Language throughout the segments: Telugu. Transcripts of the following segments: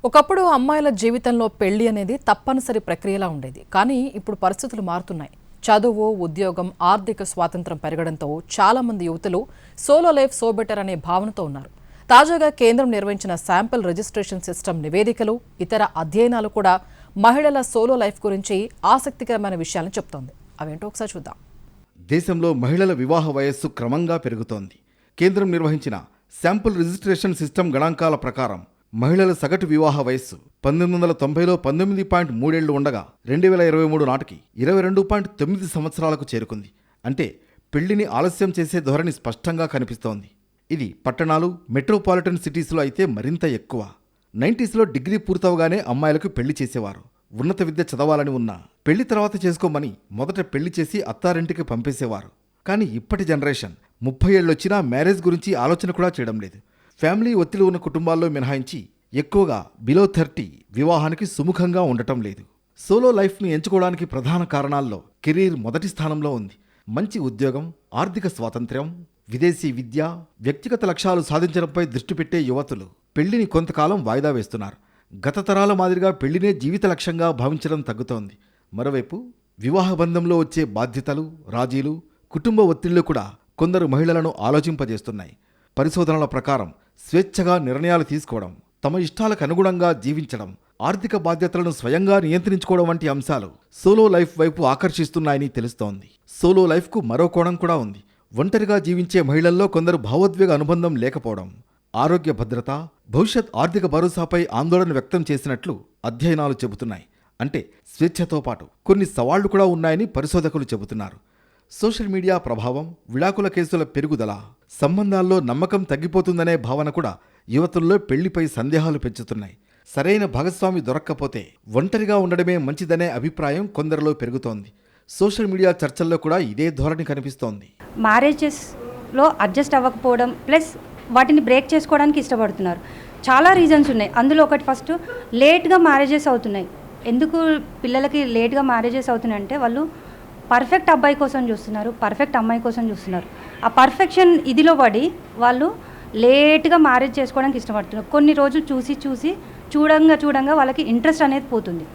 ఒకప్పుడు అమ్మాయిల జీవితంలో పెళ్లి అనేది తప్పనిసరి ప్రక్రియలా ఉండేది. కానీ ఇప్పుడు పరిస్థితులు మారుతున్నాయి. చదువు, ఉద్యోగం, ఆర్థిక స్వాతంత్రం పెరగడంతో చాలా మంది యువతులు సోలో లైఫ్ సో బెటర్ అనే భావనతో ఉన్నారు. తాజాగా కేంద్రం నిర్వహించిన శాంపిల్ రిజిస్ట్రేషన్ సిస్టమ్ నివేదికలు, ఇతర అధ్యయనాలు కూడా మహిళల సోలో లైఫ్ గురించి ఆసక్తికరమైన విషయాలను చెప్తోంది. అవేంటో ఒకసారి చూద్దాం. దేశంలో మహిళల వివాహ వయస్సు క్రమంగా పెరుగుతోంది. కేంద్రం నిర్వహించిన శాంపుల్ రిజిస్ట్రేషన్ సిస్టమ్ గణాంకాల ప్రకారం మహిళల సగటు వివాహ వయస్సు 1990లో 19.3 ఉండగా 2023 నాటికి 22.9 సంవత్సరాలకు చేరుకుంది. అంటే పెళ్లిని ఆలస్యం చేసే ధోరణి స్పష్టంగా కనిపిస్తోంది. ఇది పట్టణాలు, మెట్రోపాలిటన్ సిటీస్లో అయితే మరింత ఎక్కువ. 90స్లో డిగ్రీ పూర్తవగానే అమ్మాయిలకు పెళ్లి చేసేవారు. ఉన్నత విద్య చదవాలని ఉన్నా పెళ్లి తర్వాత చేసుకోమని మొదట పెళ్లి చేసి అత్తారింటికి పంపేసేవారు. కానీ ఇప్పటి జనరేషన్ 30 ఏళ్ళొచ్చినా మ్యారేజ్ గురించి ఆలోచన కూడా చేయడం లేదు. ఫ్యామిలీ ఒత్తిడి ఉన్న కుటుంబాల్లో మినహాయించి ఎక్కువగా బిలో 30 వివాహానికి సుముఖంగా ఉండటం లేదు. సోలో లైఫ్ని ఎంచుకోవడానికి ప్రధాన కారణాల్లో కెరీర్ మొదటి స్థానంలో ఉంది. మంచి ఉద్యోగం, ఆర్థిక స్వాతంత్ర్యం, విదేశీ విద్య, వ్యక్తిగత లక్ష్యాలు సాధించడంపై దృష్టి పెట్టే యువతులు పెళ్లిని కొంతకాలం వాయిదా వేస్తున్నారు. గత తరాల మాదిరిగా పెళ్లినే జీవిత లక్ష్యంగా భావించడం తగ్గుతోంది. మరోవైపు వివాహ బంధంలో వచ్చే బాధ్యతలు, రాజీలు, కుటుంబ ఒత్తిళ్లు కూడా కొందరు మహిళలను ఆలోచింపజేస్తున్నాయి. పరిశోధనల ప్రకారం స్వేచ్ఛగా నిర్ణయాలు తీసుకోవడం, తమ ఇష్టాలకు అనుగుణంగా జీవించడం, ఆర్థిక బాధ్యతలను స్వయంగా నియంత్రించుకోవడం వంటి అంశాలు సోలో లైఫ్ వైపు ఆకర్షిస్తున్నాయని తెలుస్తోంది. సోలో లైఫ్కు మరో కోణం కూడా ఉంది. ఒంటరిగా జీవించే మహిళల్లో కొందరు భావోద్వేగ అనుబంధం లేకపోవడం, ఆరోగ్య భద్రత, భవిష్యత్ ఆర్థిక భరోసాపై ఆందోళన వ్యక్తం చేసినట్లు అధ్యయనాలు చెబుతున్నాయి. అంటే స్వేచ్ఛతో పాటు కొన్ని సవాళ్లు కూడా ఉన్నాయని పరిశోధకులు చెబుతున్నారు. సోషల్ మీడియా ప్రభావం, విడాకుల కేసుల పెరుగుదల, సంబంధాల్లో నమ్మకం తగ్గిపోతుందనే భావన కూడా యువతుల్లో పెళ్లిపై సందేహాలు పెంచుతున్నాయి. సరైన భాగస్వామి దొరక్కపోతే ఒంటరిగా ఉండడమే మంచిదనే అభిప్రాయం కొందరిలో పెరుగుతోంది. సోషల్ మీడియా చర్చల్లో కూడా ఇదే ధోరణి కనిపిస్తోంది. మ్యారేజెస్లో అడ్జస్ట్ అవ్వకపోవడం, ప్లస్ వాటిని బ్రేక్ చేసుకోవడానికి ఇష్టపడుతున్నారు. చాలా రీజన్స్ ఉన్నాయి. అందులో ఒకటి, ఫస్ట్ లేట్గా మ్యారేజెస్ అవుతున్నాయి. ఎందుకు పిల్లలకి లేట్గా మ్యారేజెస్ అవుతున్నాయి అంటే వాళ్ళు పర్ఫెక్ట్ అబ్బాయి కోసం చూస్తున్నారు, పర్ఫెక్ట్ అమ్మాయి కోసం చూస్తున్నారు. ఆ పర్ఫెక్షన్ ఇదిలో పడి వాళ్ళు లేట్గా మ్యారేజ్ చేసుకోవడానికి ఇష్టపడుతున్నారు. కొన్ని రోజులు చూసి చూడంగా వాళ్ళకి ఇంట్రెస్ట్ అనేది పోతుంది.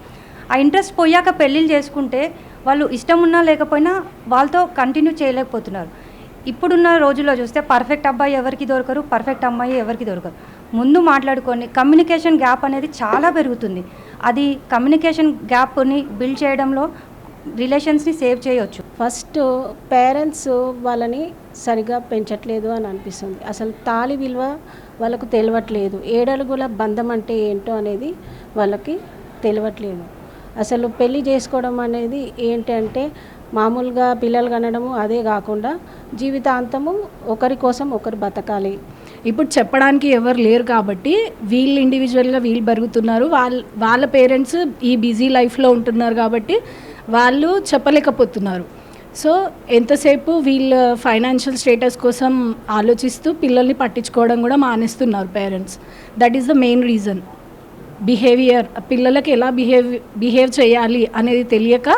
ఆ ఇంట్రెస్ట్ పోయాక పెళ్ళిళ్ళు చేసుకుంటే వాళ్ళు ఇష్టం ఉన్నా లేకపోయినా వాళ్ళతో కంటిన్యూ చేయలేకపోతున్నారు. ఇప్పుడున్న రోజుల్లో చూస్తే పర్ఫెక్ట్ అబ్బాయి ఎవరికి దొరకరు, పర్ఫెక్ట్ అమ్మాయి ఎవరికి దొరకరు. ముందు మాట్లాడుకొని కమ్యూనికేషన్ గ్యాప్ అనేది చాలా పెరుగుతుంది. అది కమ్యూనికేషన్ గ్యాప్ని బిల్డ్ చేయడంలో రిలేషన్స్ని సేవ్ చేయవచ్చు. ఫస్ట్ పేరెంట్స్ వాళ్ళని సరిగా పెంచట్లేదు అని అనిపిస్తుంది. అసలు తాళి విలువ వాళ్ళకు తెలియట్లేదు. ఏడడుగుల బంధం అంటే ఏంటో అనేది వాళ్ళకి తెలియట్లేదు. అసలు పెళ్లి చేసుకోవడం అనేది ఏంటంటే మామూలుగా పిల్లలు కనడము, అదే కాకుండా జీవితాంతము ఒకరి కోసం ఒకరు బతకాలి. ఇప్పుడు చెప్పడానికి ఎవరు లేరు కాబట్టి వీళ్ళు ఇండివిజువల్గా వీళ్ళు పెరుగుతున్నారు. వాళ్ళ పేరెంట్స్ ఈ బిజీ లైఫ్లో ఉంటున్నారు కాబట్టి వాళ్ళు చెప్పలేకపోతున్నారు. సో ఎంతసేపు వీళ్ళ ఫైనాన్షియల్ స్టేటస్ కోసం ఆలోచిస్తూ పిల్లల్ని పట్టించుకోవడం కూడా మానేస్తున్నారు parents. That is the main reason. Behaviour, పిల్లలకి ఎలా బిహేవ్ చేయాలి అనేది తెలియక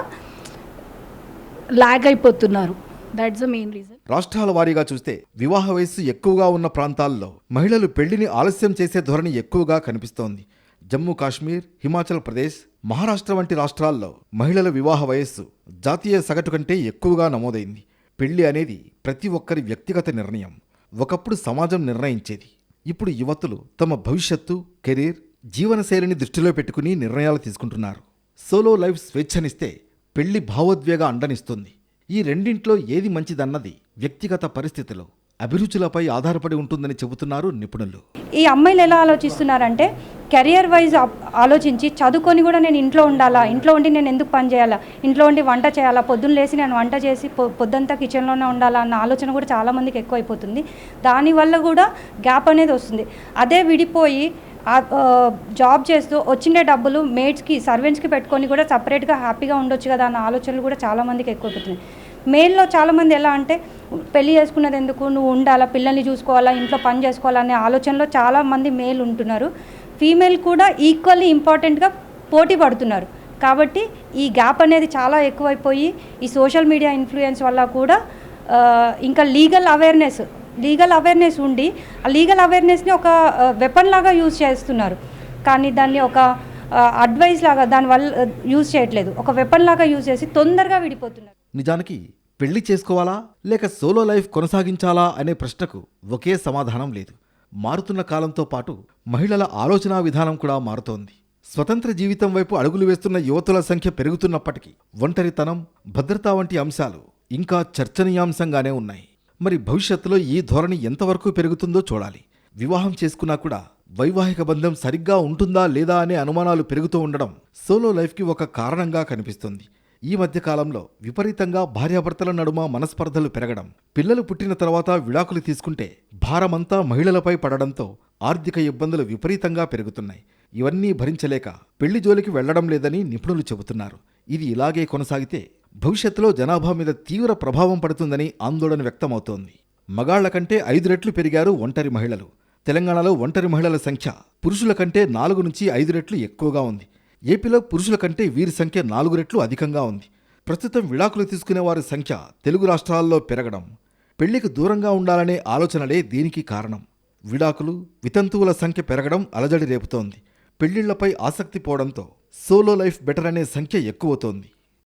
లాగ్ అయిపోతున్నారు. That's the main reason. రాష్ట్రాల వారీగా చూస్తే వివాహ వయస్సు ఎక్కువగా ఉన్న ప్రాంతాల్లో మహిళలు పెళ్లిని ఆలస్యం చేసే ధోరణి ఎక్కువగా కనిపిస్తోంది. జమ్మూ కాశ్మీర్, హిమాచల్ ప్రదేశ్, మహారాష్ట్ర వంటి రాష్ట్రాల్లో మహిళల వివాహ వయస్సు జాతీయ సగటు కంటే ఎక్కువగా నమోదైంది. పెళ్లి అనేది ప్రతి ఒక్కరి వ్యక్తిగత నిర్ణయం. ఒకప్పుడు సమాజం నిర్ణయించేది. ఇప్పుడు యువతులు తమ భవిష్యత్తు, కెరీర్, జీవనశైలిని దృష్టిలో పెట్టుకుని నిర్ణయాలు తీసుకుంటున్నారు. సోలో లైఫ్ స్వేచ్ఛనిస్తే పెళ్లి భావోద్వేగ అండనిస్తుంది. ఈ రెండింట్లో ఏది మంచిదన్నది వ్యక్తిగత పరిస్థితిలో, అభిరుచులపై ఆధారపడి ఉంటుందని చెబుతున్నారు నిపుణులు. ఈ అమ్మాయిలు ఎలా ఆలోచిస్తున్నారంటే కెరియర్ వైజ్ ఆలోచించి చదువుకొని కూడా నేను ఇంట్లో ఉండాలా, ఇంట్లో ఉండి నేను ఎందుకు పని చేయాలా, ఇంట్లో ఉండి వంట చేయాలా, పొద్దున్న లేసి నేను వంట చేసి పొద్దంతా కిచెన్లోనే ఉండాలా అన్న ఆలోచన కూడా చాలామందికి ఎక్కువైపోతుంది. దానివల్ల కూడా గ్యాప్ అనేది వస్తుంది. అదే విడిపోయి జాబ్ చేస్తూ వచ్చిండే డబ్బులు మేడ్స్కి, సర్వెంట్స్కి పెట్టుకొని కూడా సపరేట్గా హ్యాపీగా ఉండొచ్చు కదా అన్న ఆలోచనలు కూడా చాలామందికి ఎక్కువైపోతున్నాయి. మేల్లో చాలామంది ఎలా అంటే పెళ్లి చేసుకున్నది ఎందుకు, నువ్వు ఉండాలా, పిల్లల్ని చూసుకోవాలా, ఇంట్లో పని చేసుకోవాలా అనే ఆలోచనలో చాలామంది మేల్ ఉంటున్నారు. ఫీమేల్ కూడా ఈక్వల్లీ ఇంపార్టెంట్గా పోటీ పడుతున్నారు. కాబట్టి ఈ గ్యాప్ అనేది చాలా ఎక్కువైపోయి ఈ సోషల్ మీడియా ఇన్ఫ్లుయెన్స్ వల్ల కూడా ఇంకా లీగల్ అవేర్నెస్ ఉండి ఆ లీగల్ అవేర్నెస్ని ఒక వెపన్ లాగా యూజ్ చేస్తున్నారు. కానీ దాన్ని ఒక అడ్వైస్ లాగా దానివల్ల యూజ్ చేయట్లేదు, ఒక వెపన్ లాగా యూజ్ చేసి తొందరగా విడిపోతున్నారు. నిజానికి పెళ్లి చేసుకోవాలా లేక సోలో లైఫ్ కొనసాగించాలా అనే ప్రశ్నకు ఒకే సమాధానం లేదు. మారుతున్న కాలంతో పాటు మహిళల ఆలోచనా విధానం కూడా మారుతోంది. స్వతంత్ర జీవితం వైపు అడుగులు వేస్తున్న యువతుల సంఖ్య పెరుగుతున్నప్పటికీ ఒంటరితనం, భద్రత వంటి అంశాలు ఇంకా చర్చనీయాంశంగానే ఉన్నాయి. మరి భవిష్యత్తులో ఈ ధోరణి ఎంతవరకు పెరుగుతుందో చూడాలి. వివాహం చేసుకున్నా కూడా వైవాహిక బంధం సరిగ్గా ఉంటుందా లేదా అనే అనుమానాలు పెరుగుతూ ఉండడం సోలో లైఫ్కి ఒక కారణంగా కనిపిస్తుంది. ఈ మధ్య కాలంలో విపరీతంగా భార్యాభర్తల నడుమ మనస్పర్ధలు పెరగడం, పిల్లలు పుట్టిన తర్వాత విడాకులు తీసుకుంటే భారమంతా మహిళలపై పడడంతో ఆర్థిక ఇబ్బందులు విపరీతంగా పెరుగుతున్నాయి. ఇవన్నీ భరించలేక పెళ్లి జోలికి వెళ్లడం లేదని నిపుణులు చెబుతున్నారు. ఇది ఇలాగే కొనసాగితే భవిష్యత్తులో జనాభా మీద తీవ్ర ప్రభావం పడుతుందని ఆందోళన వ్యక్తమవుతోంది. మగాళ్ల కంటే 5 రెట్లు పెరిగారు ఒంటరి మహిళలు. తెలంగాణలో ఒంటరి మహిళల సంఖ్య పురుషుల కంటే 4 నుంచి 5 రెట్లు ఎక్కువగా ఉంది. ఏపీలో పురుషుల కంటే వీరి సంఖ్య 4 రెట్లు అధికంగా ఉంది. ప్రస్తుతం విడాకులు తీసుకునే వారి సంఖ్య తెలుగు రాష్ట్రాల్లో పెరగడం, పెళ్లికి దూరంగా ఉండాలనే ఆలోచనలే దీనికి కారణం. విడాకులు, వితంతువుల సంఖ్య పెరగడం అలజడి రేపుతోంది. పెళ్లిళ్లపై ఆసక్తి పోవడంతో సోలో లైఫ్ బెటర్ అనే సంఖ్య ఎక్కువవుతోంది.